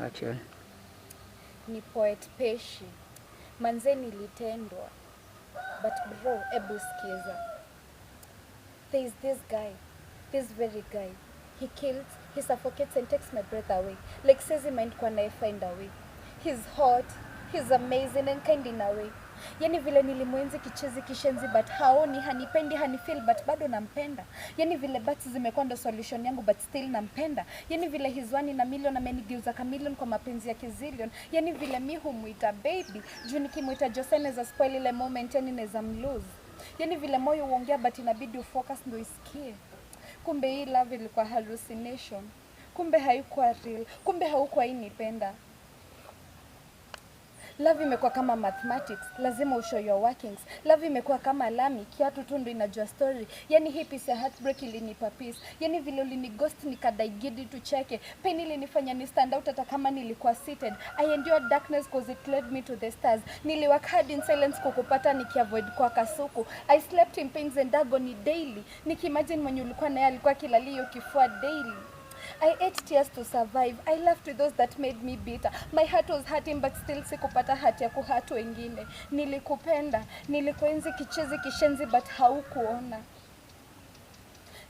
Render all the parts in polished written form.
Actually. Ni Poet Peshi. Manze nilitendwa. But bro, ebu skiza. There is this guy. This very guy. He kills, he suffocates and takes my breath away. Like says he might kwa nae find a way. He's hot, he's amazing and kind in a way. Yani vile nilimwenzi kichezi kishenzi but haoni, hanipendi, hanifeel but bado nampenda. Yani vile bats zimekuwa ndo solution yangu but still nampenda. Yani vile he's one in a million amenigeuza kamilion kwa mapenzi ya kizillion. Yani vile mi humuita baby, juu nikimuita Jose neza spoil ile moment yani neza mlose. Yani vile moyo uongea but inabidi ufocus ndo isikie. Kumbe hii love ilikuwa hallucination. Kumbe haikuwa real. Kumbe haukuwa inipenda. Love imekuwa kama mathematics, lazima ushow your workings. Love imekuwa kama lami, kiatu tu ndo inajua story. Yani hii piece ya heartbreak ilinipa peace. Yani vile ulinighost nikadaigidi tucheke. Pain ilinifanya ni stand out hata kama nilikuwa seated. I endured darkness cause it led me to the stars. Niliwork hard in silence kukupata nikiavoid kwa kasuku. I slept in pains and agony daily. Nikimagine mwenye ulikuwa naye alikuwa kilalio kifua daily. I ate tears to survive. I laughed with those that made me bitter. My heart was hurting but still sikupata hati ya kuhatu wengine. Nilikupenda, nilikuenzi kichezi kishenzi but haukuona.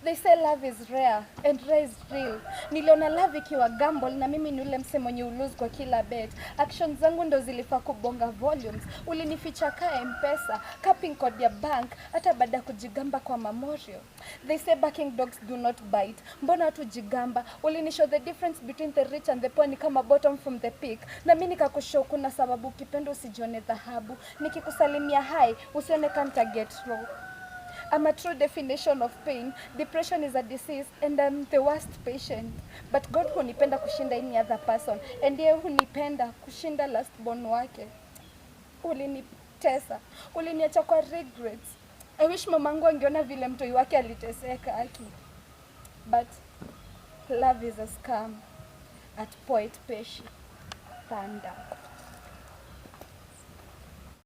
They say love is rare and rare is real. Niliona love ikiwa gamble na mimi ni ule mse mwenye ulose kwa kila bet. Actions zangu ndo zilifaa kubonga volumes. Ulinificha ka M-Pesa, ka pin code ya bank, hata baada kujigamba kwa memorial. They say barking dogs do not bite. Mbona watu jigamba? Ulinishow the difference between the rich and the poor ni kama bottom from the peak. Na mimi nikakushow kuna sababu ukipenda usijione dhahabu. Nikikusalimia hi, usione kanta get raw. I'm a true definition of pain. Depression is a disease and I'm the worst patient. But God hunipenda kushinda any other person. And yeye hunipenda kushinda last born wake. Ulinitesa. Uliniacha kwa regrets. I wish mamangu angeona vile mtoi wake aliteseka aki. But love is a scam. At Poet Peshi. Thunder.